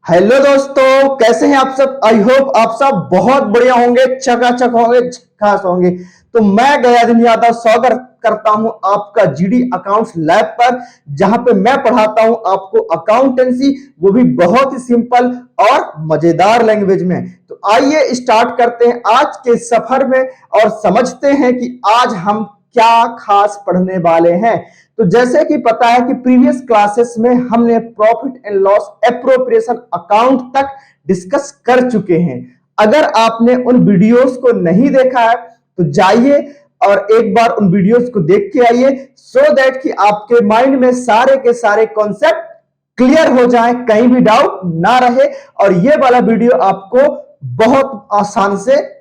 Hello दोस्तों, कैसे हैं आप सब। आई होप आप सब बहुत बढ़िया होंगे, चकाचक होंगे, झकास होंगे। तो मैं गया दिन यादव स्वागत करता हूं आपका जीडी अकाउंट्स लैब पर, जहां पे मैं पढ़ाता हूं आपको अकाउंटेंसी, वो भी बहुत ही सिंपल और मजेदार लैंग्वेज में। तो आइए स्टार्ट करते हैं आज के सफर में और समझते हैं कि आज हम क्या खास पढ़ने वाले हैं। तो जैसे कि पता है कि प्रीवियस क्लासेस में हमने profit and loss appropriation account तक डिस्कस कर चुके हैं। अगर आपने उन वीडियोस को नहीं देखा है तो जाइए और एक बार उन वीडियोस को देख के आइए, सो दैट कि आपके माइंड में सारे के सारे कॉन्सेप्ट क्लियर हो जाए, कहीं भी डाउट ना रहे और ये वाला वीडियो आपको बहुत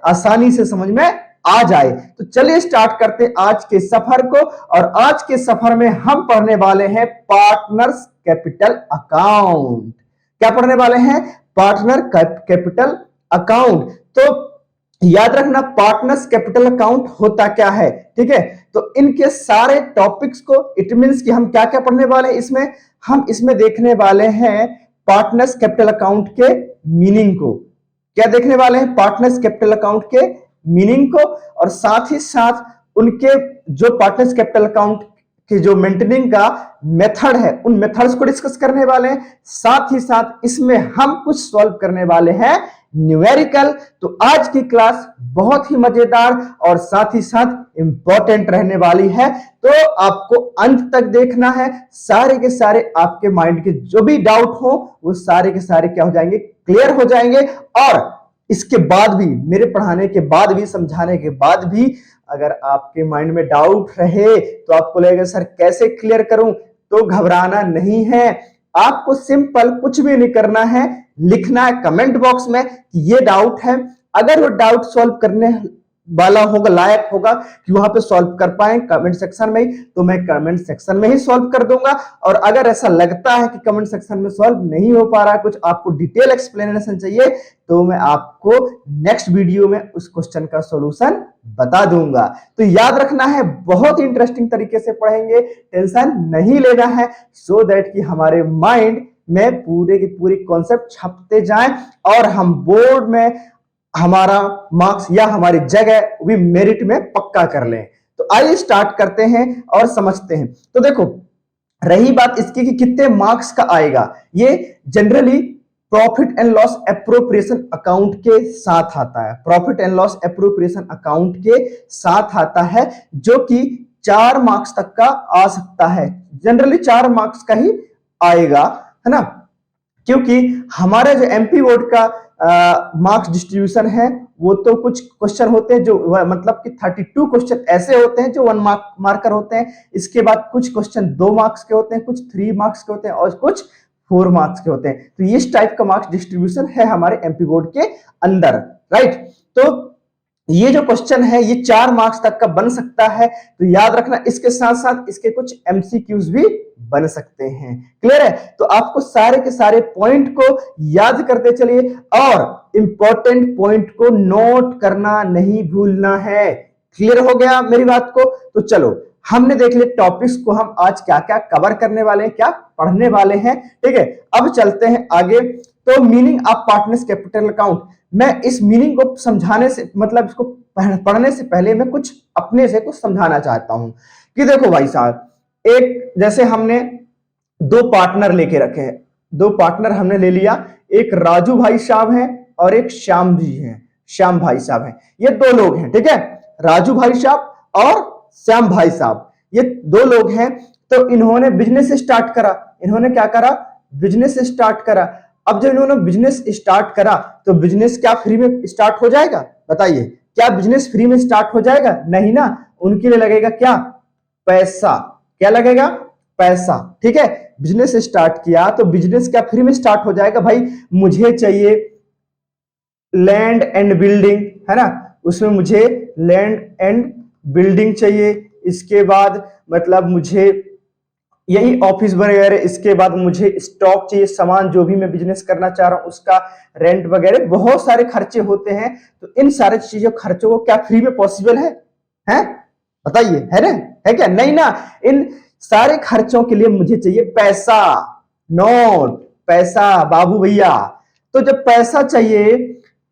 आसानी से समझ में आ जाए। तो चलिए स्टार्ट करते हैं आज के सफर को। और आज के सफर में हम पढ़ने वाले हैं पार्टनर्स कैपिटल अकाउंट। क्या पढ़ने वाले हैं? Partner capital account. तो याद रखना पार्टनर्स कैपिटल अकाउंट होता क्या है, ठीक है। तो इनके सारे टॉपिक्स को, इट मींस कि हम क्या क्या पढ़ने वाले हैं इसमें, हम इसमें देखने वाले हैं पार्टनर्स कैपिटल अकाउंट के मीनिंग को। क्या देखने वाले हैं? पार्टनर्स कैपिटल अकाउंट के मीनिंग को, और साथ ही साथ उनके जो पार्टनर्स कैपिटल अकाउंट के जो मेंटेनिंग का मेथड है, उन मेथड्स को डिस्कस करने वाले हैं। साथ ही साथ इसमें हम कुछ सॉल्व करने वाले हैं न्यूमेरिकल। तो आज की क्लास बहुत ही मजेदार और साथ ही साथ इंपॉर्टेंट रहने वाली है, तो आपको अंत तक देखना है। सारे के सारे आपके माइंड के जो भी डाउट हो वो सारे के सारे क्या हो जाएंगे? क्लियर हो जाएंगे। और इसके बाद भी, मेरे पढ़ाने के बाद भी, समझाने के बाद भी अगर आपके माइंड में डाउट रहे तो आपको लगेगा सर कैसे क्लियर करूं, तो घबराना नहीं है। आपको सिंपल कुछ भी नहीं करना है, लिखना है कमेंट बॉक्स में कि ये डाउट है। अगर वो डाउट सॉल्व करने वाला होगा, लायक होगा कि वहां पे सॉल्व कर पाए कमेंट सेक्शन में ही, तो मैं कमेंट सेक्शन में ही सॉल्व कर दूंगा। और अगर ऐसा लगता है कि कमेंट सेक्शन में सॉल्व नहीं हो पा रहा है, कुछ आपको डिटेल एक्सप्लेनेशन चाहिए, तो मैं आपको नेक्स्ट वीडियो में उस क्वेश्चन का सॉल्यूशन बता दूंगा। तो याद रखना है, बहुत ही इंटरेस्टिंग तरीके से पढ़ेंगे, टेंशन नहीं लेना है, सो दैट कि हमारे माइंड में पूरे की पूरी कॉन्सेप्ट छपते जाएं और हम बोर्ड में हमारा मार्क्स या हमारी जगह भी मेरिट में पक्का कर लें। तो आइए स्टार्ट करते हैं और समझते हैं। तो देखो, रही बात इसकी कि कितने मार्क्स का आएगा, ये generally profit and loss appropriation account के साथ आता है। Profit and loss appropriation account के साथ आता है, जो कि 4 मार्क्स तक का आ सकता है। जनरली 4 मार्क्स का ही आएगा, है ना, क्योंकि हमारे जो एमपी बोर्ड का मार्क्स डिस्ट्रीब्यूशन है, वो तो कुछ क्वेश्चन होते हैं जो मतलब कि 32 क्वेश्चन ऐसे होते हैं जो 1 मार्कर होते हैं। इसके बाद कुछ क्वेश्चन 2 मार्क्स के होते हैं, कुछ 3 मार्क्स के होते हैं और कुछ 4 मार्क्स के होते हैं। तो इस टाइप का मार्क्स डिस्ट्रीब्यूशन है हमारे एमपी बोर्ड के अंदर, राइट। तो ये जो क्वेश्चन है ये 4 मार्क्स तक का बन सकता है। तो याद रखना, इसके साथ साथ इसके कुछ एमसीक्यूज भी बन सकते हैं। क्लियर है? तो आपको सारे के सारे पॉइंट को याद करते चलिए और इंपॉर्टेंट पॉइंट को नोट करना नहीं भूलना है। क्लियर हो गया मेरी बात को? तो चलो हमने देख लिया टॉपिक्स को, हम आज क्या क्या कवर करने वाले हैं, क्या पढ़ने वाले हैं, ठीक है। अब चलते हैं आगे। तो meaning of partners capital account, मैं इस मीनिंग को समझाने से, मतलब इसको पढ़ने से पहले मैं कुछ अपने से कुछ समझाना चाहता हूं कि देखो भाई साहब, एक जैसे हमने 2 पार्टनर लेके रखे हैं, 2 पार्टनर हमने ले लिया, एक राजू भाई साहब हैं और एक श्याम जी हैं, श्याम भाई साहब हैं। ये 2 लोग हैं, ठीक है, राजू भाई साहब और श्याम भाई साहब, ये 2 लोग हैं। तो इन्होंने बिजनेस स्टार्ट करा। इन्होंने क्या करा? बिजनेस स्टार्ट करा। अब जब इन्होंने बिजनेस स्टार्ट करा तो बिजनेस क्या फ्री में स्टार्ट हो जाएगा? बताइए, क्या बिजनेस फ्री में स्टार्ट हो जाएगा? नहीं ना, उनके लिए लगेगा क्या? पैसा। क्या लगेगा? पैसा, ठीक है। बिजनेस स्टार्ट किया तो बिजनेस क्या फ्री में स्टार्ट हो जाएगा? भाई मुझे चाहिए लैंड एंड बिल्डिंग, है ना, उसमें मुझे लैंड एंड बिल्डिंग चाहिए। इसके बाद मतलब मुझे यही ऑफिस वगैरह, इसके बाद मुझे स्टॉक चाहिए, सामान जो भी मैं बिजनेस करना चाह रहा हूं उसका रेंट वगैरह, बहुत सारे खर्चे होते हैं। तो इन सारे चीजों खर्चों को क्या फ्री में पॉसिबल है? हैं? बताइए, है ना, है क्या? नहीं ना। इन सारे खर्चों के लिए मुझे चाहिए पैसा, नोट, पैसा बाबू भैया। तो जब पैसा चाहिए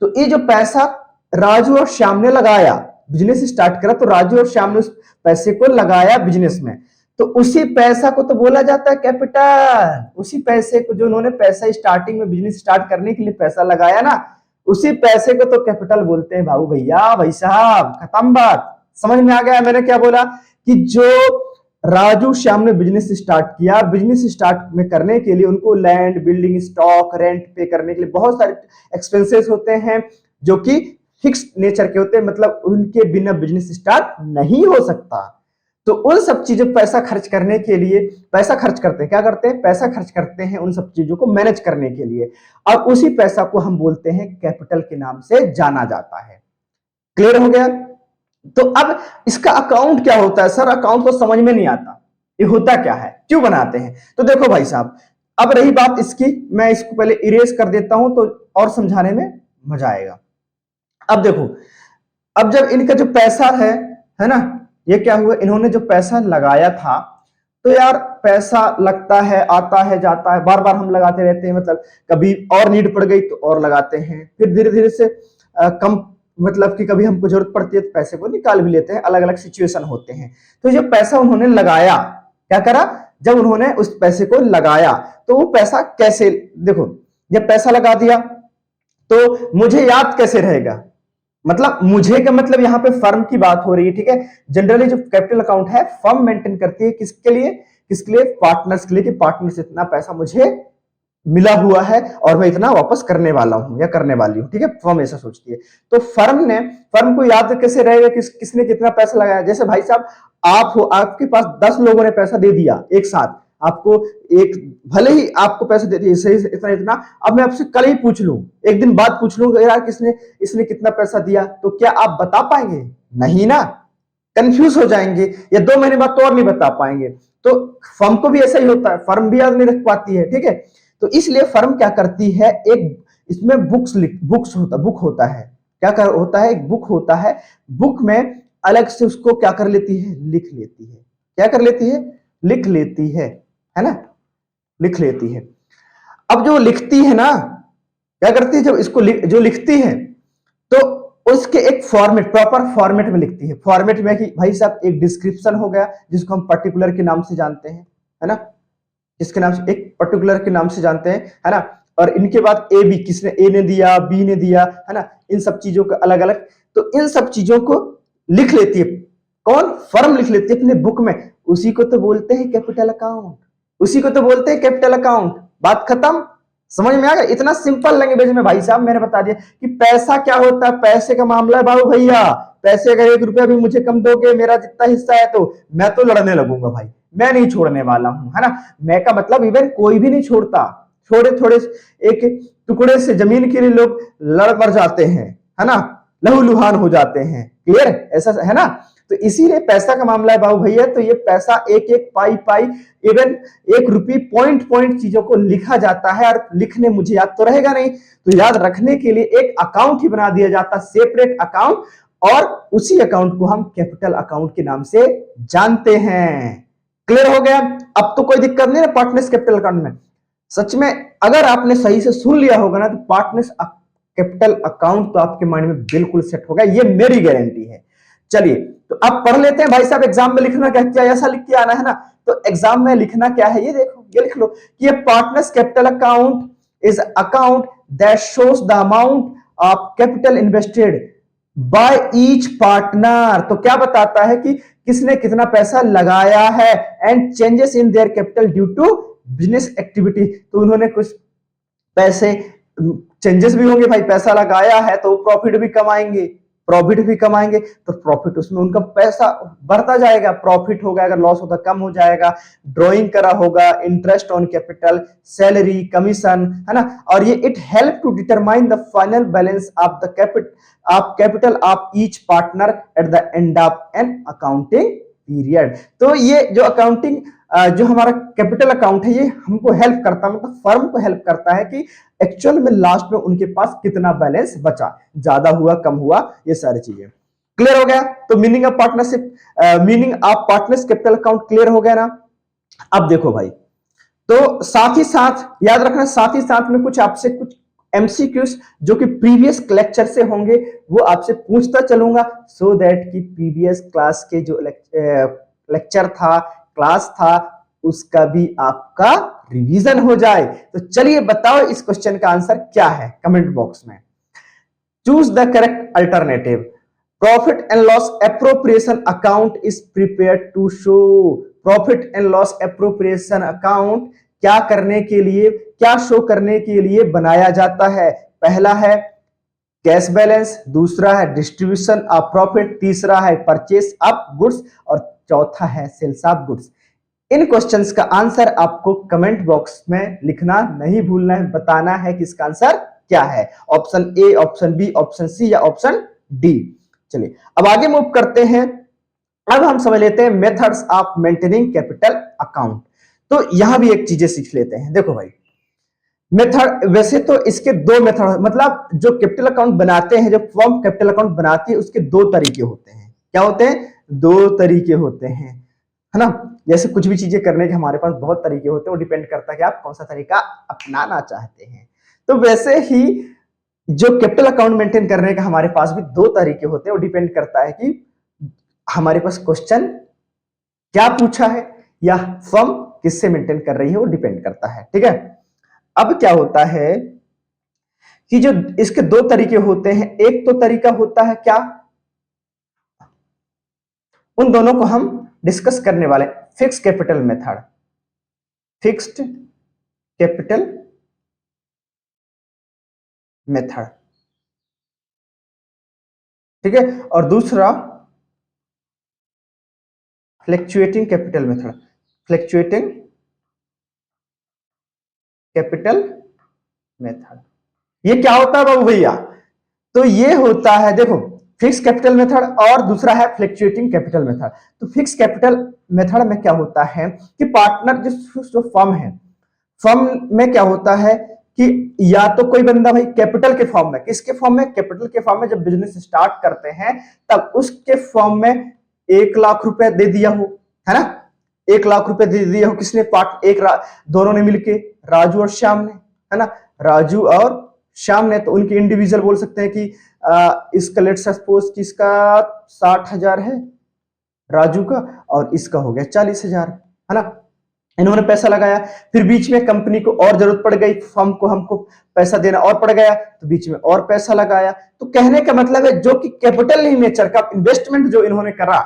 तो ये जो पैसा राजू और श्याम ने लगाया, बिजनेस स्टार्ट करा तो राजू और श्याम ने उस पैसे को लगाया बिजनेस में, तो उसी पैसा को तो बोला जाता है कैपिटल। उसी पैसे को जो उन्होंने पैसा स्टार्टिंग में बिजनेस स्टार्ट करने के लिए पैसा लगाया ना, उसी पैसे को तो कैपिटल बोलते हैं बाबू भैया। भाई साहब खत्म बात, समझ में आ गया मैंने क्या बोला? कि जो राजू श्याम ने बिजनेस स्टार्ट किया, बिजनेस स्टार्ट में करने के लिए उनको लैंड, बिल्डिंग, स्टॉक, रेंट पे करने के लिए बहुत सारे एक्सपेंसेस होते हैं जो कि फिक्स नेचर के होते हैं, मतलब उनके बिना बिजनेस स्टार्ट नहीं हो सकता। तो उन सब चीजों पैसा खर्च करने के लिए पैसा खर्च करते हैं, क्या करते हैं? पैसा खर्च करते हैं उन सब चीजों को मैनेज करने के लिए, और उसी पैसा को हम बोलते हैं कैपिटल के नाम से जाना जाता है। क्लियर हो गया? तो अब इसका अकाउंट क्या होता है? सर अकाउंट तो समझ में नहीं आता, ये होता क्या है, क्यों बनाते हैं? तो देखो भाई साहब, अब रही बात इसकी, मैं इसको पहले इरेज कर देता हूं तो और समझाने में मजा आएगा। अब देखो, अब जब इनका जो पैसा है ना, ये क्या हुआ, इन्होंने जो पैसा लगाया था, तो यार पैसा लगता है, आता है, जाता है, बार बार हम लगाते रहते हैं, मतलब कभी और नीड पड़ गई तो और लगाते हैं, फिर धीरे धीरे से कम, मतलब कि कभी हमको जरूरत पड़ती है तो पैसे को निकाल भी लेते हैं, अलग अलग सिचुएशन होते हैं। तो जो पैसा उन्होंने लगाया, क्या करा, जब उन्होंने उस पैसे को लगाया तो वो पैसा कैसे, देखो जब पैसा लगा दिया तो मुझे याद कैसे रहेगा, मतलब मुझे का मतलब यहां पे फर्म की बात हो रही है, ठीक है। जनरली जो कैपिटल अकाउंट है फर्म मेंटेन करती है, किसके लिए? किसके लिए? पार्टनर्स के लिए, कि पार्टनर्स इतना पैसा मुझे मिला हुआ है और मैं इतना वापस करने वाला हूं या करने वाली हूं, ठीक है, फर्म ऐसा सोचती है। तो फर्म को याद कैसे रहेगा किसने कितना पैसा लगाया? जैसे भाई साहब आप हो, आपके पास 10 लोगों ने पैसा दे दिया एक साथ आपको, एक भले ही आपको पैसे दे दिए इतना इतना, अब मैं आपसे कल ही पूछ लूं, एक दिन बाद पूछ लूं यार इसने कितना पैसा दिया, तो क्या आप बता पाएंगे? नहीं ना, कंफ्यूज हो जाएंगे, या 2 महीने बाद तो और नहीं बता पाएंगे। तो फर्म को भी ऐसा ही होता है, फर्म भी याद नहीं रख पाती है, ठीक है। तो इसलिए फर्म क्या करती है, एक इसमें बुक होता है, क्या होता है, एक बुक होता है, बुक में अलग से उसको क्या कर लेती है, लिख लेती है। क्या कर लेती है? लिख लेती है ना, लिख लेती है। अब जो लिखती है ना, क्या करती है, जब इसको जो लिखती है तो उसके एक फॉर्मेट, प्रॉपर फॉर्मेट में लिखती है। फॉर्मेट में कि भाई साहब एक डिस्क्रिप्शन हो गया जिसको हम पर्टिकुलर के नाम से जानते हैं, है ना, इसके नाम से, एक पर्टिकुलर के नाम से जानते हैं, है ना। और इनके बाद ए बी, किसने ए ने दिया, बी ने दिया, है ना, इन सब चीजों को अलग अलग, तो इन सब चीजों को लिख लेती है कौन? फर्म लिख लेती है अपने बुक में। उसी को तो बोलते हैं कैपिटल अकाउंट, उसी को तो बोलते हैं कैपिटल अकाउंट। बात खत्म, समझ में आ गया? इतना सिंपल लैंग्वेज में भाई साहब मैंने बता दिया कि पैसा क्या होता है, पैसे का मामला है बाबू भैया। पैसे अगर 1 रुपया भी मुझे कम दोगे, मेरा जितना हिस्सा है, तो मैं तो लड़ने लगूंगा भाई, मैं नहीं छोड़ने वाला हूं, है ना। मैं का मतलब इवन कोई भी नहीं छोड़ता, थोड़े थोड़े एक टुकड़े से जमीन के लिए लोग लड़ मर जाते हैं, है ना, लहूलुहान हो जाते हैं। क्लियर, ऐसा है ना। तो इसीलिए पैसा का मामला है बाबू भैया, तो ये पैसा एक एक पाई पाई, इवन 1 रुपये पॉइंट पॉइंट चीजों को लिखा जाता है। और लिखने मुझे याद तो रहेगा नहीं, तो याद रखने के लिए एक अकाउंट ही बना दिया जाता, सेपरेट अकाउंट, और उसी अकाउंट को हम कैपिटल अकाउंट के नाम से जानते हैं। क्लियर हो गया? अब तो कोई दिक्कत नहीं है पार्टनर्स कैपिटल अकाउंट में। सच में अगर आपने सही से सुन लिया होगा ना, तो पार्टनर्स कैपिटल अकाउंट तो आपके माइंड में बिल्कुल सेट होगा, ये मेरी गारंटी है। चलिए तो अब पढ़ लेते हैं भाई साहब, एग्जाम में लिखना क्या क्या ऐसा लिख के आना है ना। तो एग्जाम में लिखना क्या है, ये देखो, ये लिख लो कि ये partners capital account is account that shows the amount of capital invested by each partner. तो क्या बताता है कि किसने कितना पैसा लगाया है, and changes in their capital due to business activity. तो उन्होंने कुछ पैसे, चेंजेस भी होंगे भाई, पैसा लगाया है तो प्रॉफिट भी कमाएंगे, तो प्रॉफिट उसमें उनका पैसा बढ़ता जाएगा, प्रॉफिट होगा, अगर लॉस होता कम हो जाएगा, ड्रॉइंग करा होगा, interest on capital, salary, commission, है ना। और ये it help to determine the final balance of the capital of each partner at the end of an accounting period. तो ये जो अकाउंटिंग जो हमारा कैपिटल अकाउंट है, ये हमको हेल्प करता है, मतलब फर्म को हेल्प करता है कि एक्चुअल में लास्ट में उनके पास कितना बैलेंस बचा, ज्यादा हुआ, कम हुआ, ये सारी चीजें। क्लियर हो गया? तो meaning of partnership, meaning of partners capital account clear हो गया ना। अब देखो भाई, तो साथ ही साथ याद रखना, साथ ही साथ में कुछ आपसे कुछ एमसीक्यूज जो कि प्रीवियस लेक्चर से होंगे वो आपसे पूछता चलूंगा, सो दैट कि प्रीवियस क्लास के जो लेक्चर था, क्लास था, उसका भी आपका रिवीजन हो जाए। तो चलिए बताओ इस क्वेश्चन का आंसर क्या है कमेंट बॉक्स में। Choose the correct alternative. Profit and loss appropriation account is prepared to show. Profit and loss appropriation account क्या करने के लिए, क्या शो करने के लिए बनाया जाता है? पहला है कैश बैलेंस, दूसरा है डिस्ट्रीब्यूशन ऑफ प्रॉफिट, तीसरा है परचेस ऑफ गुड्स और चौथा है सेल्स ऑफ गुड्स। इन क्वेश्चंस का आंसर आपको कमेंट बॉक्स में लिखना नहीं भूलना है, बताना है कि इसका आंसर क्या है, option A, option B, option C या ऑप्शन डी। चलिए अब आगे मूव करते हैं। अब हम समझ लेते हैं methods of maintaining capital account. तो यहां भी एक चीजें सीख लेते हैं। देखो भाई, मेथड, वैसे तो इसके दो मेथड, मतलब जो कैपिटल अकाउंट बनाते हैं, जो फर्म कैपिटल अकाउंट बनाती है, उसके दो तरीके होते हैं। क्या होते हैं? दो तरीके होते हैं, है ना। जैसे कुछ भी चीजें करने के हमारे पास बहुत तरीके होते हैं, वो डिपेंड करता है कि आप कौन सा तरीका अपनाना चाहते हैं। तो वैसे ही जो कैपिटल अकाउंट मेंटेन करने का हमारे पास भी दो तरीके होते हैं, वो डिपेंड करता है कि हमारे पास क्वेश्चन क्या पूछा है या फर्म किससे मेंटेन कर रही है, वो डिपेंड करता है। ठीक है, अब क्या होता है कि जो इसके दो तरीके होते हैं, एक तो तरीका होता है क्या, उन दोनों को हम डिस्कस करने वाले, fix capital method, fixed capital method, ठीक है, और दूसरा fluctuating capital method, fluctuating capital method. ये क्या होता है बाबू भैया? तो ये होता है, देखो, फिक्स कैपिटल मेथड और दूसरा है फ्लैक्चुएटिंग कैपिटल मेथड। तो फिक्स कैपिटल मेथड में क्या होता है कि पार्टनर जो फर्म है, फर्म में क्या होता है कि या तो कोई बंदा भाई कैपिटल के फॉर्म में, किसके फॉर्म में? कैपिटल के फॉर्म में जब बिजनेस स्टार्ट करते हैं तब उसके फॉर्म में 1 लाख रुपए दे दिया हो, है ना, 1 लाख रुपए दे दिया हो, किसने? दोनों ने मिलके, राजू और श्याम ने, है ना, राजू और श्याम ने। तो उनके इंडिविजुअल बोल सकते हैं कि इसका लेट्स सपोज कि इसका 60,000 है राजू का, और इसका हो गया 40,000, है ना। इन्होंने पैसा लगाया, फिर बीच में कंपनी को और जरूरत पड़ गई, फर्म को हमको पैसा देना और पड़ गया, तो बीच में और पैसा लगाया। तो कहने का मतलब है जो कि कैपिटल नेचर का इन्वेस्टमेंट जो इन्होंने करा,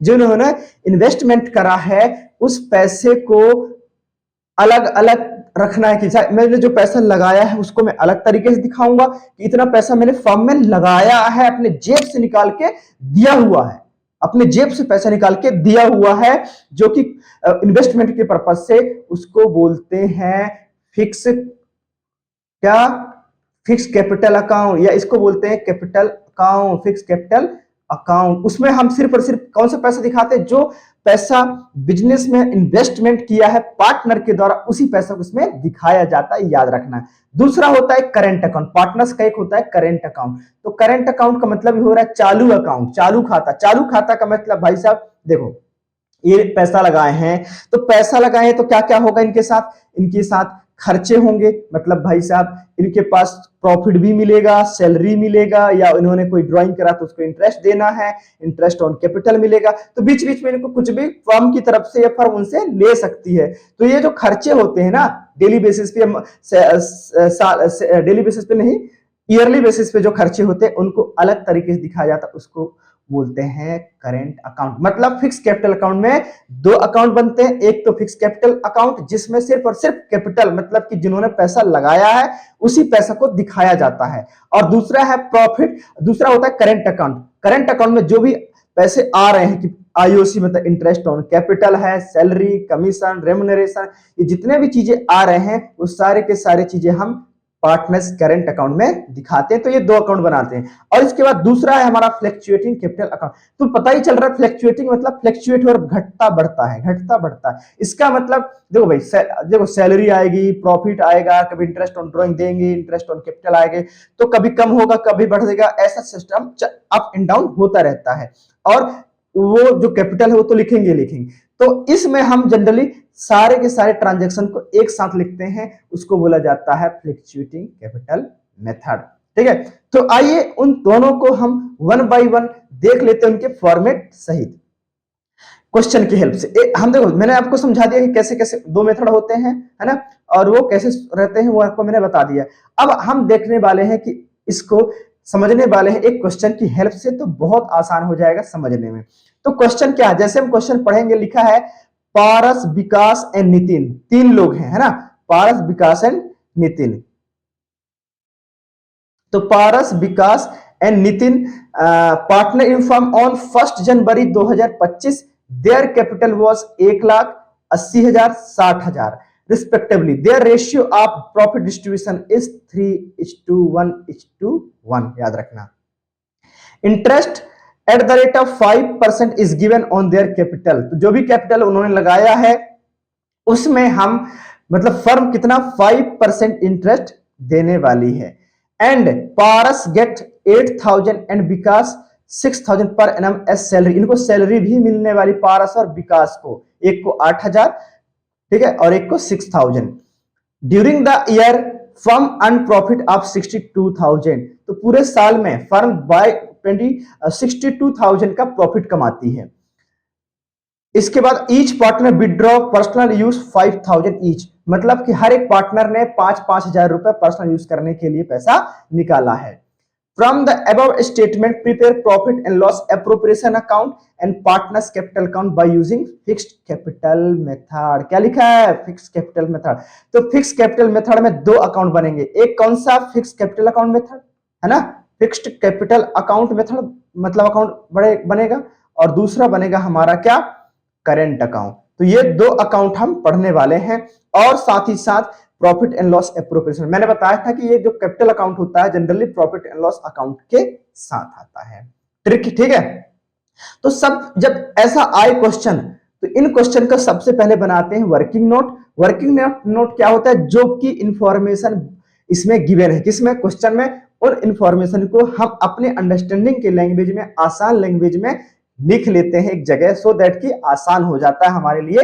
जो इन्होंने इन्वेस्टमेंट करा है, उस पैसे को अलग अलग रखना है कि मैंने जो पैसा लगाया है उसको मैं अलग तरीके से दिखाऊंगा कि इतना पैसा मैंने फर्म में लगाया है, अपने जेब से निकाल के दिया हुआ है, अपने जेब से पैसा निकाल के दिया हुआ है, जो कि इन्वेस्टमेंट के पर्पज से, उसको बोलते हैं फिक्स, क्या? फिक्स कैपिटल अकाउंट, या इसको बोलते हैं capital account, fix capital account. उसमें हम सिर्फ और सिर्फ कौन सा पैसा दिखाते हैं? जो पैसा बिजनेस में इन्वेस्टमेंट किया है पार्टनर के द्वारा, उसी पैसा को इसमें दिखाया जाता है, याद रखना है। दूसरा होता है करंट अकाउंट, पार्टनर्स का एक होता है करंट अकाउंट। तो करंट अकाउंट का मतलब हो रहा है चालू अकाउंट, चालू खाता। चालू खाता का मतलब भाई साहब देखो, ये पैसा लगाए हैं, तो पैसा लगाए तो क्या क्या होगा इनके साथ? इनके साथ खर्चे होंगे, मतलब भाई साहब इनके पास प्रॉफिट भी मिलेगा, सैलरी मिलेगा, या इन्होंने कोई ड्राइंग करा तो उसको इंटरेस्ट देना है, इंटरेस्ट ऑन कैपिटल मिलेगा। तो बीच बीच में इनको कुछ भी फर्म की तरफ से या फर्म उनसे ले सकती है। तो ये जो खर्चे होते हैं ना, डेली बेसिस पे, डेली बेसिस पे नहीं, ईयरली बेसिस पे जो खर्चे होते हैं उनको अलग तरीके से दिखाया जाता है, उसको बोलते हैं करेंट अकाउंट। मतलब फिक्स कैपिटल अकाउंट में दो अकाउंट बनते हैं, एक तो फिक्स कैपिटल अकाउंट जिसमें सिर्फ और सिर्फ कैपिटल, मतलब कि जिन्होंने पैसा लगाया है उसी पैसा को दिखाया जाता है, और दूसरा है प्रॉफिट, दूसरा होता है करेंट अकाउंट। करेंट अकाउंट में जो भी पैसे आ रहे हैं, कि आईओसी मतलब इंटरेस्ट ऑन कैपिटल है, सैलरी, कमीशन, रेम्युनरेशन, ये जितने भी चीजें आ रहे हैं वो सारे के सारे चीजें हम पार्टनर्स करंट अकाउंट में दिखाते हैं। तो ये दो अकाउंट बनाते हैं। और इसके बाद दूसरा है हमारा फ्लैक्चुएटिंग कैपिटल अकाउंट। तो पता ही चल रहा है फ्लैक्चुएटिंग मतलब फ्लैक्चुएट और घटता बढ़ता है, घटता बढ़ता है। इसका मतलब देखो भाई, देखो सैलरी आएगी, प्रॉफिट आएगा, कभी इंटरेस्ट ऑन ड्रॉइंग देंगे, इंटरेस्ट ऑन कैपिटल आएंगे, तो कभी कम होगा, कभी बढ़ जाएगा, ऐसा सिस्टम अप एंड डाउन होता रहता है। और वो जो कैपिटल है वो तो लिखेंगे लिखेंगे। तो इसमें हम जनरली सारे के सारे ट्रांजैक्शन को एक साथ लिखते हैं, उसको बोला जाता है फ्लक्चुएटिंग कैपिटल मेथड। ठीक है, तो आइए उन दोनों को हम वन बाय वन देख लेते हैं, उनके फॉर्मेट सहित क्वेश्चन की हेल्प से। हम देखो, मैंने आपको समझा दिया कि कैसे कैसे दो मेथड होते हैं, है ना, और वो कैसे रहते हैं वो आपको मैंने बता दिया। अब हम देखने वाले हैं कि इसको समझने वाले हैं एक क्वेश्चन की हेल्प से, तो बहुत आसान हो जाएगा समझने में। तो क्वेश्चन क्या है, जैसे हम क्वेश्चन पढ़ेंगे, लिखा है पारस, विकास एंड नितिन, तीन लोग हैं, है ना, पारस, विकास एंड नितिन। तो Paras, Vikas and Nitin partner in firm on 1 January 2025, their capital was 1,80,000, 60,000 respectively. Their ratio of profit distribution is 3:1:1, याद रखना। Interest at the rate of 5% is given on their capital, तो जो भी कैपिटल उन्होंने लगाया है उसमें हम मतलब फर्म कितना 5% इंटरेस्ट देने वाली है। And Paras get 8,000 and Vikas 6,000 per annum as salary, इनको सैलरी भी मिलने वाली पारस और विकास को, एक को 8,000, ठीक है, और एक को 6,000। During the year firm earn profit of 62,000, तो पूरे साल में फर्म बाय 62,000 का प्रॉफिट कमाती है। इसके बाद each partner withdraw personal use 5,000 each, मतलब कि हर एक पार्टनर ने 5,000 रुपए पर्सनल यूज करने के लिए पैसा निकाला है। From the above statement prepare profit and loss appropriation account and partners capital account by using fixed capital method. क्या लिखा है, फिक्स्ड कैपिटल मेथड। तो फिक्स्ड कैपिटल मेथड में दो अकाउंट बनेंगे, एक कौन सा, फिक्स्ड कैपिटल अकाउंट मेथड, है ना, फिक्स्ड कैपिटल अकाउंट मेथड मतलब अकाउंट बनेगा, और दूसरा बनेगा हमारा क्या, करेंट अकाउंट। तो ये दो अकाउंट हम पढ़ने वाले हैं, और साथ ही साथ प्रॉफिट एंड लॉस एप्रोप्रिएशन। मैंने बताया था कि ये जो कैपिटल अकाउंट होता है generally profit and loss account के साथ आता है, ट्रिक, ठीक है। तो सब जब ऐसा आए क्वेश्चन, तो इन क्वेश्चन का सबसे पहले बनाते हैं वर्किंग नोट। वर्किंग नोट क्या होता है, जो कि इंफॉर्मेशन इसमें गिवन है, किसमें, क्वेश्चन में, और इंफॉर्मेशन को हम अपने अंडरस्टैंडिंग के लैंग्वेज में, आसान लैंग्वेज में लिख लेते हैं एक जगह, सो दैट कि आसान हो जाता है हमारे लिए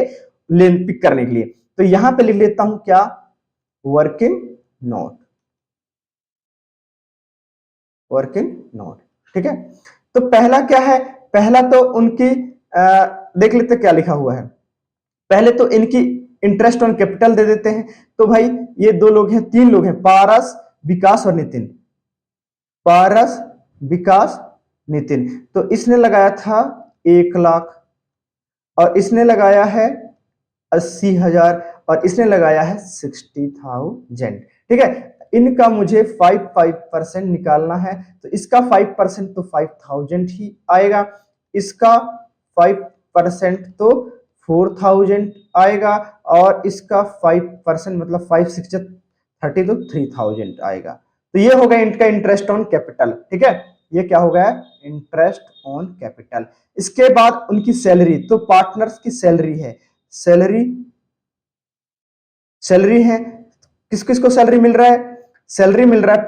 पिक करने के लिए। तो यहां पे लिख लेता हूं क्या, वर्किंग नोट, वर्किंग नोट, ठीक है। तो पहला क्या है, पहला तो उनकी देख लेते क्या लिखा हुआ है। पहले तो इनकी इंटरेस्ट ऑन कैपिटल दे देते हैं। तो भाई ये दो लोग हैं, तीन लोग हैं, पारस, विकास और नितिन, पारस, विकास, नितिन। तो इसने लगाया था 1,00,000 और इसने लगाया है 80,000 और इसने लगाया है 60,000, ठीक है। इनका मुझे 5% निकालना है, तो इसका 5% तो 5,000 ही आएगा, इसका 5% तो 4,000 आएगा, और इसका 5% मतलब 5 6 30 तो 3,000 आएगा। तो ये हो गया इनका इंटरेस्ट ऑन कैपिटल, ठीक है, ये क्या हो गया, इंटरेस्ट ऑन कैपिटल। इसके बाद उनकी सैलरी, तो पार्टनर्स की सैलरी है, सैलरी है, किस किस को सैलरी मिल रहा है, सैलरी मिल रहा है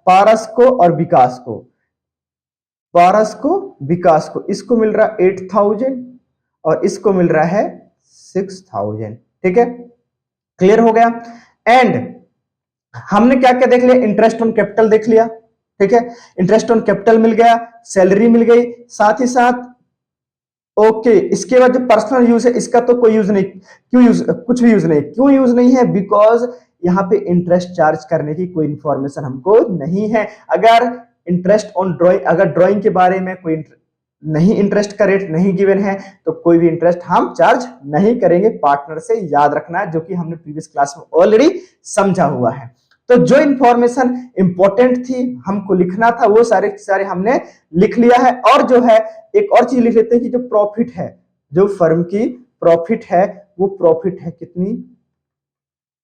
पारस को और विकास को, पारस को, विकास को, इसको मिल रहा है 8,000 और इसको मिल रहा है 6,000, ठीक है, क्लियर हो गया। एंड हमने क्या क्या देख लिया, इंटरेस्ट ऑन कैपिटल देख लिया, ठीक है, इंटरेस्ट ऑन कैपिटल मिल गया, सैलरी मिल गई, साथ ही साथ ओके। इसके बाद जो पर्सनल यूज है, इसका तो कोई यूज नहीं, क्यों यूज, कुछ भी यूज नहीं, क्यों यूज नहीं है, बिकॉज यहाँ पे इंटरेस्ट चार्ज करने की कोई इंफॉर्मेशन हमको नहीं है। अगर इंटरेस्ट ऑन ड्रॉइंग, अगर ड्रॉइंग के बारे में कोई नहीं, इंटरेस्ट का रेट नहीं गिवन है, तो कोई भी इंटरेस्ट हम चार्ज नहीं करेंगे पार्टनर से, याद रखना है, जो कि हमने प्रीवियस क्लास में ऑलरेडी समझा हुआ है। तो जो इंफॉर्मेशन इंपॉर्टेंट थी हमको लिखना था, वो सारे हमने लिख लिया है। और जो है एक और चीज लिख लेते हैं कि जो प्रॉफिट है, जो फर्म की प्रॉफिट है, वो प्रॉफिट है कितनी,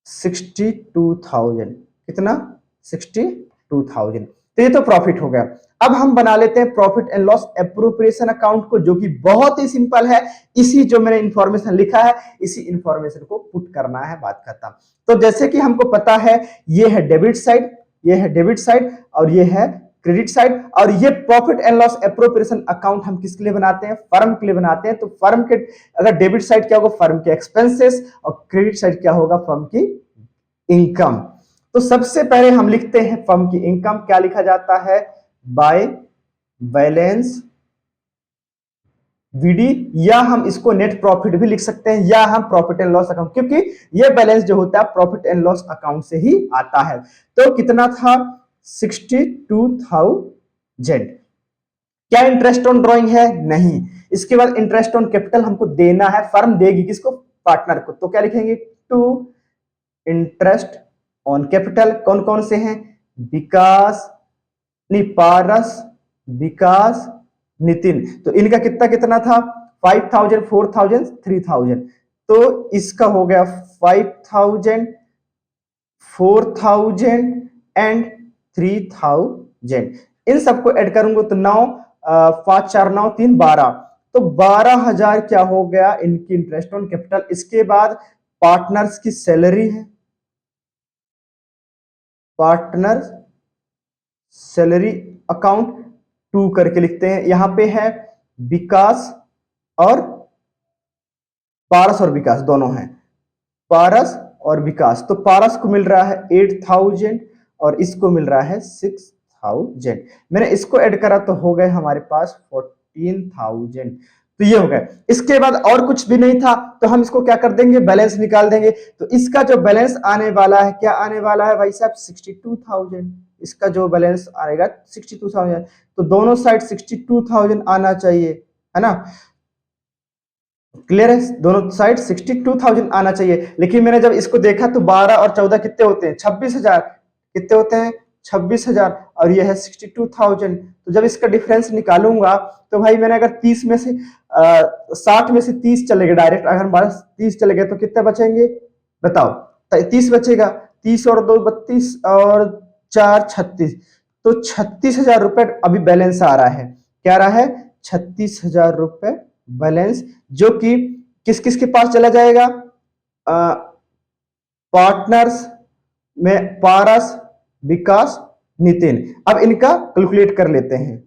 62,000, कितना, 62,000। तो ये तो प्रॉफिट हो गया। अब हम बना लेते हैं profit and loss appropriation account को, जो कि बहुत ही सिंपल है। इसी जो मैंने इंफॉर्मेशन लिखा है, इसी इंफॉर्मेशन को पुट करना है, बात खत्म। तो जैसे कि हमको पता है, ये है डेबिट साइड, ये है डेबिट साइड और ये है क्रेडिट साइड। और ये profit and loss appropriation account हम किसके लिए बनाते हैं? फर्म के लिए बनाते हैं। तो फर्म के अगर डेबिट साइड क्या होगा? फर्म के एक्सपेंसेस, और क्रेडिट साइड क्या होगा? फर्म की इनकम। तो सबसे पहले हम लिखते हैं फर्म की इनकम। क्या लिखा जाता है? बाय बैलेंस बीडी, या हम इसको नेट प्रॉफिट भी लिख सकते हैं, या हम प्रॉफिट एंड लॉस अकाउंट, क्योंकि ये बैलेंस जो होता है प्रॉफिट एंड लॉस अकाउंट से ही आता है। तो कितना था? 62,000। क्या इंटरेस्ट ऑन ड्रॉइंग है? नहीं। इसके बाद इंटरेस्ट ऑन कैपिटल हमको देना है, फर्म देगी किसको? पार्टनर को। तो क्या लिखेंगे? To interest on capital. कौन कौन से हैं? विकास, नहीं पारस, विकास, नितिन। तो इनका कितना कितना था? 5,000, 4,000, 3,000। तो इसका हो गया 5,000, 4,000 एंड 3,000। इन सबको ऐड करूंगा तो 9, 5 4 9 3 12। तो 12,000 क्या हो गया? इनकी इंटरेस्ट ऑन कैपिटल। इसके बाद पार्टनर्स की सैलरी है, पार्टनर सैलरी अकाउंट 2 करके लिखते हैं। यहां पे है विकास और पारस, और विकास दोनों हैं, पारस और विकास। तो पारस को मिल रहा है 8,000 और इसको मिल रहा है 6,000। मैंने इसको ऐड करा तो हो गए हमारे पास 14,000। तो ये हो गया। इसके बाद और कुछ भी नहीं था, तो हम इसको क्या कर देंगे? बैलेंस निकाल देंगे। तो इसका जो बैलेंस आने वाला है, क्या आने वाला है भाई साहब? 62,000। इसका जो बैलेंस आएगा 62,000। तो दोनों साइड 62,000 आना चाहिए, है ना? क्लियर है? दोनों साइड 62,000 आना चाहिए। लेकिन मैंने जब इसको देखा तो 12 और 14 कितने होते हैं? 26,000। कितने होते हैं? 26,000। और ये है 62,000। तो जब इसका डिफरेंस निकालूंगा तो भाई मैंने अगर 30 में से 60 में से 30 चले गए डायरेक्ट, अगर हमारे 30 चले गए तो कितने बचेंगे? बताओ। 30 बचेगा। 30 और 2 32 और 4 36। तो 36,000 रुपए अभी बैलेंस आ रहा है। क्या आ रहा है? 36,000 रुपए बैलेंस, जो कि किस किस के पास चला जाएगा? पार्टनर्स में पारस, विकास, नितिन। अब इनका कैलकुलेट कर लेते हैं।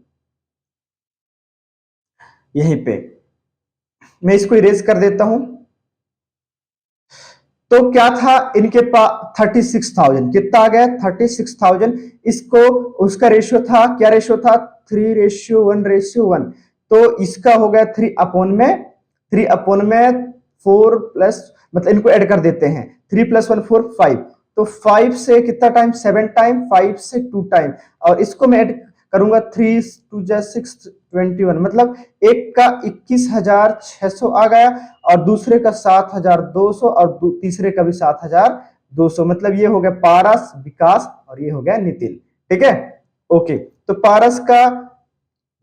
यहीं पे मैं इसको इरेज कर देता हूं। तो क्या था इनके पास? 36,000। कितना आ गया? 36,000। इसको उसका रेशियो था, क्या रेशियो था? 3:1:1। तो इसका हो गया 3/में 4 प्लस, मतलब इनको ऐड कर देते हैं। 3 + 1 4 5। तो 5 से कितना टाइम? 7 टाइम। 5 से 2 टाइम। और इसको मैं ऐड करूंगा 3 2 6 21, मतलब एक का 21,600 आ गया, और दूसरे का 7,200, और तीसरे का भी 7,200। मतलब ये हो गया पारस, विकास, और ये हो गया नितिन। ठीक है? ओके। तो पारस का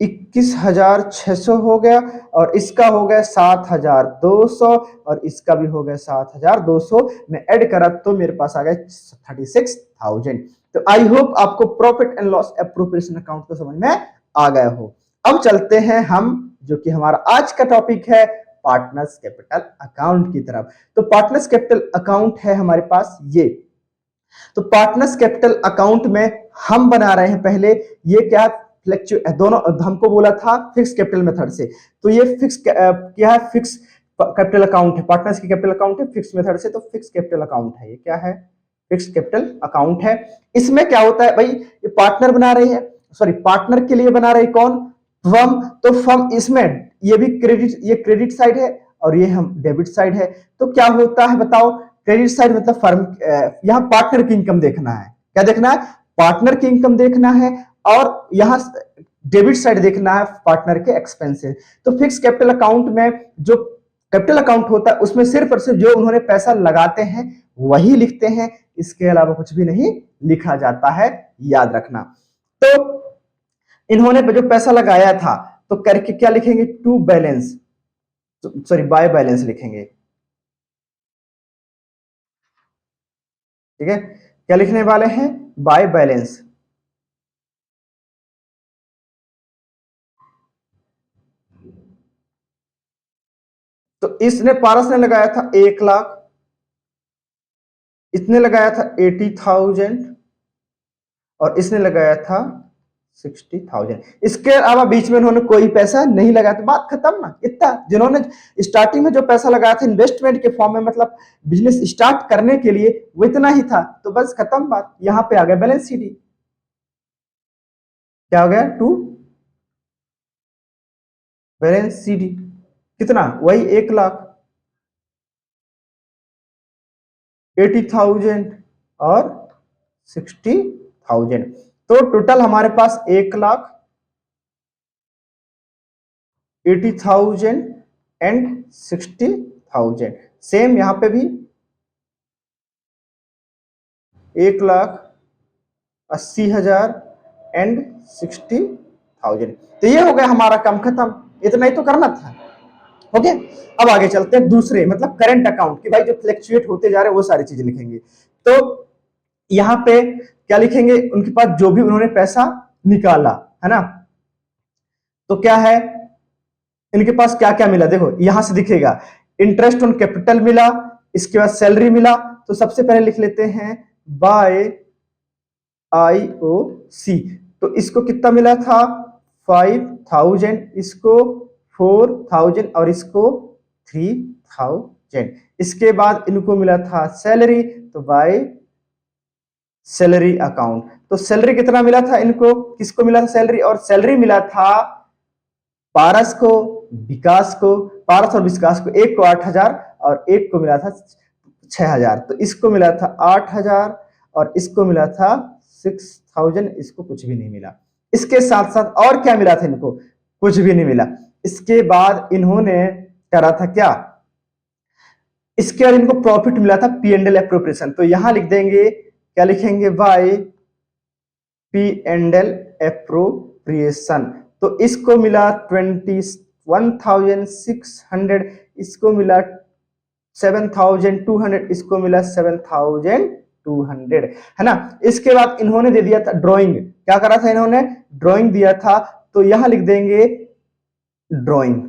21,600 हो गया, और इसका हो गया 7,200, और इसका भी हो गया 7,200। मैं ऐड करा तो मेरे पास आ गया 36,000। तो आई होप आपको profit and loss appropriation account को समझ में आ गया हो। अब चलते हैं हम, जो कि हमारा आज का टॉपिक है, पार्टनर्स कैपिटल अकाउंट की तरफ। तो पार्टनर्स कैपिटल अकाउंट है हमारे पास ये। तो पार्टनर्स कैपिटल अकाउंट में हम बना रहे हैं पहले, ये क्या फ्लैक्चुएट, दोनों हमको बोला था फिक्स कैपिटल मेथड से। तो ये फिक्स क्या है? फिक्स कैपिटल अकाउंट है। पार्टनर्स की कैपिटल अकाउंट है फिक्स मेथड से, तो फिक्स कैपिटल अकाउंट है। ये क्या है? फिक्स कैपिटल अकाउंट है। इसमें क्या होता है भाई? ये पार्टनर बना रहे हैं, सॉरी पार्टनर के लिए बना रहे कौन? फर्म। तो फर्म, इसमें ये भी क्रेडिट, ये क्रेडिट साइड है और ये हम डेबिट साइड है। तो क्या होता है बताओ? क्रेडिट साइड मतलब फर्म, यहां पार्टनर की इनकम देखना है। क्या देखना है? पार्टनर की इनकम देखना है, और यहां डेबिट साइड देखना है पार्टनर के एक्सपेंसेस। तो फिक्स कैपिटल अकाउंट में जो कैपिटल अकाउंट होता है उसमें सिर्फ और सिर्फ जो उन्होंने पैसा लगाते हैं वही लिखते हैं, इसके अलावा कुछ भी नहीं लिखा जाता है, याद रखना। तो इन्होंने जो पैसा लगाया था तो करके क्या लिखेंगे? To balance, sorry by balance लिखेंगे। ठीक है? क्या लिखने वाले हैं? By balance. तो इसने, पारस ने लगाया था 1,00,000, इसने लगाया था 80,000, और इसने लगाया था 60,000। इसके अलावा बीच में उन्होंने कोई पैसा नहीं लगाया, तो बात खत्म ना। इतना जिन्होंने स्टार्टिंग में जो पैसा लगाया था इन्वेस्टमेंट के फॉर्म में, मतलब बिजनेस स्टार्ट करने के लिए, वो इतना ही था, तो बस खत्म बात। यहां पे आ गया बैलेंस शीट। क्या हो गया? टू बैलेंस शीट कितना? वही 1,00,000, 80,000 और 60,000। तो टोटल हमारे पास 1,80,000 एंड 60,000। सेम यहां पे भी 1,80,000 एंड 60,000। तो ये हो गया हमारा काम खत्म। इतना ही तो करना था। ओके, अब आगे चलते हैं दूसरे, मतलब करंट अकाउंट की भाई जो फ्लक्चुएट होते जा रहे हैं वो सारी चीजें लिखेंगे। तो यहां पे क्या लिखेंगे? उनके पास जो भी उन्होंने पैसा निकाला है ना, तो क्या है इनके पास क्या क्या मिला? देखो यहां से दिखेगा, इंटरेस्ट ऑन कैपिटल मिला, इसके बाद सैलरी मिला। तो सबसे पहले लिख लेते हैं बाय IOC। तो इसको कितना मिला था? 5,000, इसको 4,000 और इसको 3,000। इसके बाद इनको मिला था सैलरी, तो बाय सैलरी अकाउंट। तो सैलरी कितना मिला था इनको? किसको मिला था सैलरी? और सैलरी मिला था पारस को, विकास को, पारस और विकास को, एक को 8,000 और एक को मिला था 6,000। तो इसको मिला था 8,000 और इसको मिला था 6,000। इसको कुछ भी नहीं मिला। इसके साथ साथ और क्या मिला था इनको? कुछ भी नहीं मिला। इसके बाद इन्होंने करा था क्या? इसके बाद इनको प्रॉफिट मिला था P&L एप्रोप्रिएशन। तो यहां लिख देंगे, क्या लिखेंगे? By P&L appropriation. तो इसको मिला 21,600, इसको मिला 7,200, इसको मिला 7,200, है ना। इसके बाद इन्होंने दे दिया था ड्राइंग। क्या करा था इन्होंने? ड्राइंग दिया था। तो यहां लिख देंगे ड्राइंग।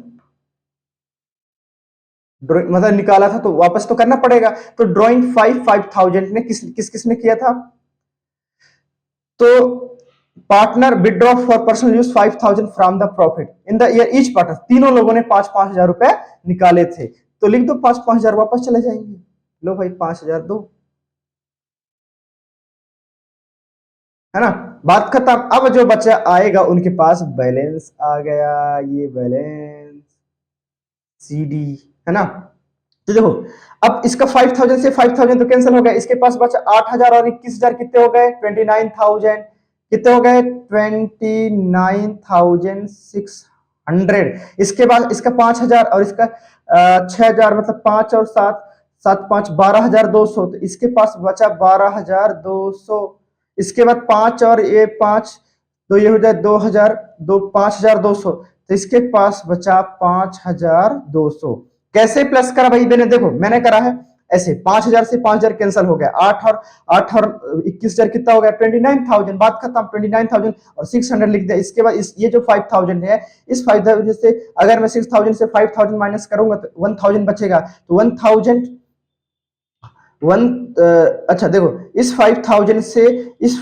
ड्राइंग मतलब निकाला था तो वापस तो करना पड़ेगा। तो ड्राइंग 5,000 ने किसने किया था? तो partner withdraw for personal use 5,000 from the profit in the year each partner. तीनों लोगों ने 5-5 हजार रुपए निकाले थे। तो लिख दो 5-5 हजार वापस चले जाएंगे। लो भाई 5,000 दो, है ना। बात खत्म। अब जो बच्चा आएगा उनके पास बैलेंस आ गया, ये बैलेंस CD, है ना। तो देखो अब इसका 5,000 से 5,000 तो कैंसिल हो गया। इसके पास बचा 8,000 और 21,000, कितने हो गए? 29,000। कितने हो गए? 29,600। इसके बाद इसका 5,000 और इसका 6,000, मतलब 5 और 7, 7 5 12,200। तो इसके पास बचा 12,200। इसके बाद 5 और ये 5, तो ये हो जाए 2,000, 5,200। तो इसके पास बचा 5,200। कैसे प्लस करा भाई? मैंने देखो मैंने करा है ऐसे, 5,000 से 5,000 कैंसिल हो गया, 8 और 21,000 कितना हो गया? 29,000। बात खत्म। 29,000 और 600 लिख दिया। इसके बाद ये जो 5,000 है, इस 5,000 से अगर मैं 6,000 से 5,000 माइनस करूंगा तो 1,000 बचेगा। तो 1,000 अच्छा देखो, इस 5,000 से इस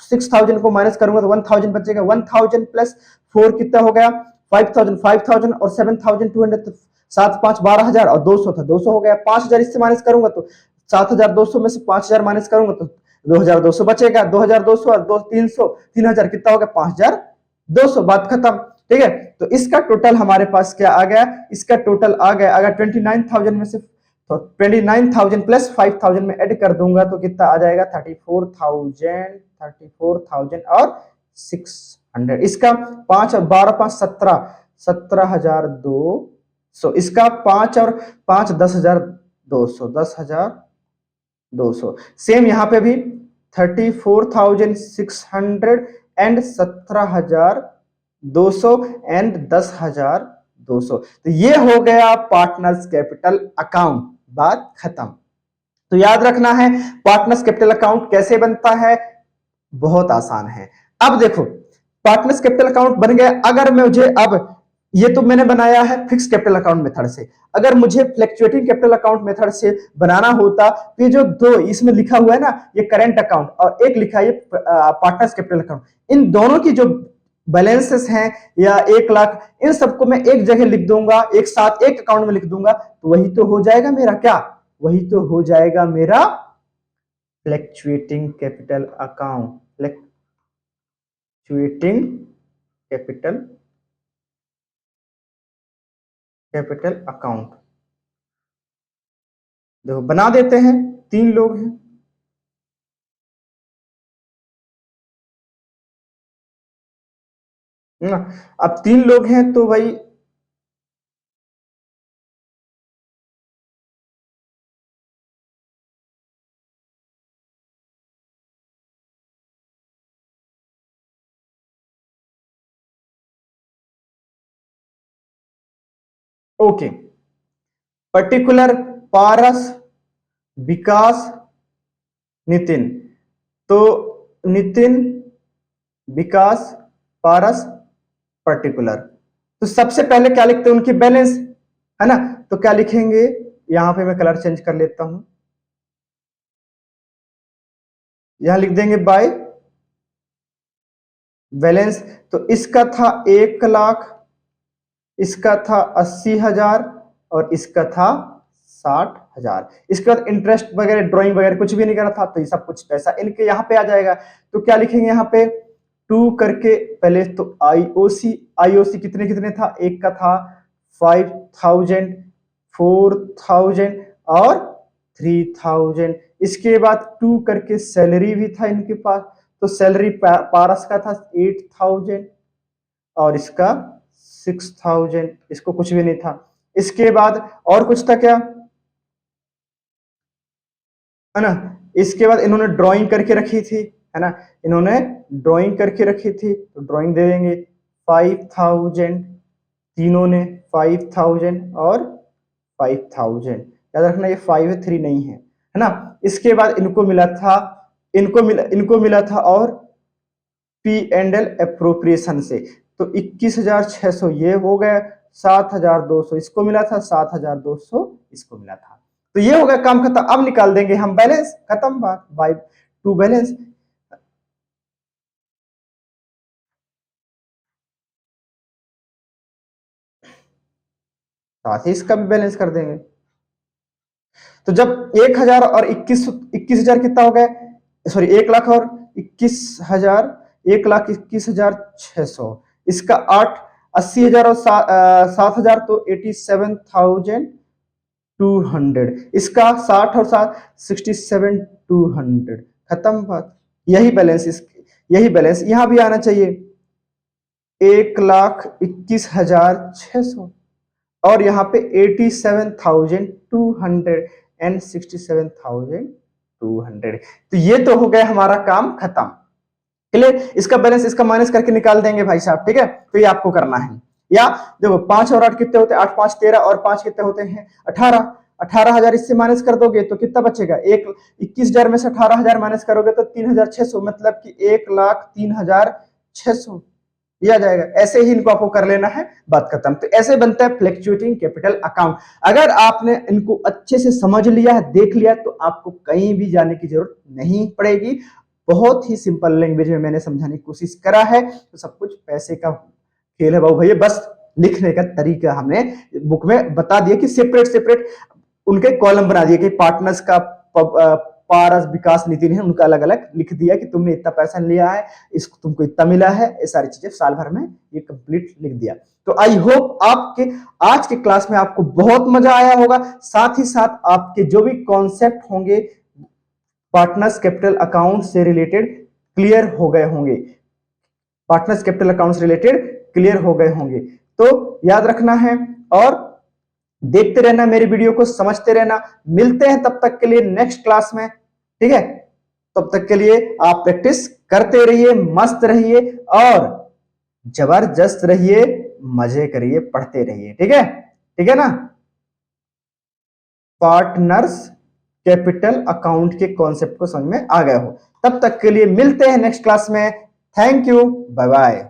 6,000 को माइनस करूंगा तो 1,000 बचेगा। 1,000 प्लस 4 कितना हो गया? 5,000 और 7,200। तो 7 5 12,000 और 200 था, 200 हो गया। 5,000 इससे माइनस करूंगा तो 7,200 में से 5,000 माइनस करूंगा तो 2,200 बचेगा। 2,200 और 300, 3,000 कितना हो गया? 5,200। बात खत्म। ठीक है। तो इसका टोटल हमारे पास क्या आ गया? इसका टोटल आ गया, अगर 29,000 में से तो 29,000 प्लस 5,000 में ऐड कर दूंगा तो कितना आ जाएगा? 34,000 और 600। इसका 5 और 12 5 17, 17,200। इसका 5 और 5 10,200, 10,200। सेम यहां पे भी 34,600 एंड 17,200 एंड 10,200। तो ये हो गया पार्टनर्स कैपिटल अकाउंट। बात खत्म। तो याद रखना है पार्टनर्स कैपिटल अकाउंट कैसे बनता है, बहुत आसान है। अब देखो पार्टनर्स कैपिटल अकाउंट बन गया। अगर मुझे अब ये तो मैंने बनाया है फिक्स कैपिटल अकाउंट मेथड से। अगर मुझे फ्लक्चुएटिंग कैपिटल अकाउंट मेथड से बनाना होता तो ये जो दो इसमें लिखा हुआ है ना, ये करेंट अकाउंट और एक लिखा है ये पार्टनर्स कैपिटल अकाउंट, इन दोनों की जो बैलेंसेस हैं या 1 लाख, इन सबको मैं एक जगह लिख दूंगा, एक साथ एक अकाउंट में लिख दूंगा, तो वही तो हो जाएगा मेरा क्या, वही तो हो जाएगा मेरा fluctuating capital account, fluctuating capital account. देखो बना देते हैं, 3 लोग हैं, है ना। अब 3 लोग हैं तो भाई ओके, पर्टिकुलर पारस, विकास, नितिन। तो नितिन, विकास, पारस, पर्टिकुलर। तो सबसे पहले क्या लिखते हैं, उनकी बैलेंस, है ना। तो क्या लिखेंगे, यहां पे मैं कलर चेंज कर लेता हूं, यहां लिख देंगे बाय बैलेंस। तो इसका था 1 लाख, इसका था 80,000 और इसका था 60,000। इसके बाद इंटरेस्ट वगैरह ड्राइंग वगैरह कुछ भी नहीं करना था, तो ये सब कुछ पैसा इनके यहाँ पे आ जाएगा। तो क्या लिखेंगे यहाँ पे, 2 करके पहले तो आईओसी, आईओसी कितने कितने था, एक का था 5,000, 4,000 और 3,000। इसके बाद 2 करके सैलरी भी था इनके पास, तो सैलरी पारस का था 8,000 और इसका 6,000, इसको कुछ भी नहीं था। इसके बाद और कुछ था क्या, है ना। इसके बाद इन्होंने ड्राइंग करके रखी थी, है ना, इन्होंने ड्राइंग करके रखी थी, तो ड्राइंग दे देंगे 5,000, तीनों ने 5,000 और 5,000। याद रखना ये 5 है, 3 नहीं है ना। इसके बाद इनको मिला था, इनको मिला था और पी एंड एल अप्रोप्रिएशन से, तो 21,600 ये हो गया, 7,200 इसको मिला था, 7,200 इसको मिला था। तो ये हो गया काम खत्म। अब निकाल देंगे हम बैलेंस, खत्म बात, बाय टू बैलेंस। साथ ही इसका भी बैलेंस कर देंगे। तो जब 1,000 और 21,000 कितना हो गया, सॉरी 1 लाख और 21,000, 1,21,600, इसका 80,000 और 7,000 तो 87,200, इसका 60 और 7 67,200, खत्म बात। यही बैलेंस यही बैलेंस यहां भी आना चाहिए, 1,21,600 और यहाँ पे 87,200 एंड 67,200। तो ये तो हो गया हमारा काम खत्म, क्लियर। इसका बैलेंस इसका माइनस करके निकाल देंगे भाई साहब, ठीक है। तो ये आपको करना है। या देखो 5 और 8 कितने होते हैं, 8 5 13 और 5 कितने होते हैं 18, 18,000 इससे माइनस कर दोगे तो कितना बचेगा, 21,000 में से 18,000 माइनस करोगे तो 3,600, मतलब कि 1,03,600 ये आ जाएगा। ऐसे ही इनको आपको कर लेना है, बात खत्म। तो ऐसे बनता है फ्लक्चुएटिंग कैपिटल अकाउंट। अगर आपने इनको अच्छे से समझ लिया है, देख लिया, तो आपको कहीं भी जाने की जरूरत नहीं पड़ेगी। बहुत ही सिंपल लैंग्वेज में मैंने समझाने की कोशिश करा है। तो सब कुछ पैसे का खेल है बाबू भैया, बस लिखने का तरीका हमने बुक में बता दिया कि सेपरेट सेपरेट उनके कॉलम बना दिए कि पार्टनर्स का पारस, विकास, नितिन है, उनका अलग अलग लिख दिया कि तुमने इतना पैसा लिया है, इसको तुमको इतना मिला है, ये सारी चीजें साल भर में ये कंप्लीट लिख दिया। तो आई होप आपके आज के क्लास में आपको बहुत मजा आया होगा, साथ ही साथ आपके जो भी कॉन्सेप्ट होंगे पार्टनर्स कैपिटल अकाउंट से रिलेटेड क्लियर हो गए होंगे, पार्टनर्स कैपिटल अकाउंट से रिलेटेड क्लियर हो गए होंगे। तो याद रखना है और देखते रहना मेरी वीडियो को, समझते रहना। मिलते हैं तब तक के लिए नेक्स्ट क्लास में, ठीक है। तब तक के लिए आप प्रैक्टिस करते रहिए, मस्त रहिए और जबरदस्त रहिए, मजे करिए, पढ़ते रहिए, ठीक है, ठीक है ना। पार्टनर्स कैपिटल अकाउंट के कॉन्सेप्ट को समझ में आ गए हो, तब तक के लिए मिलते हैं नेक्स्ट क्लास में। Thank you, bye bye.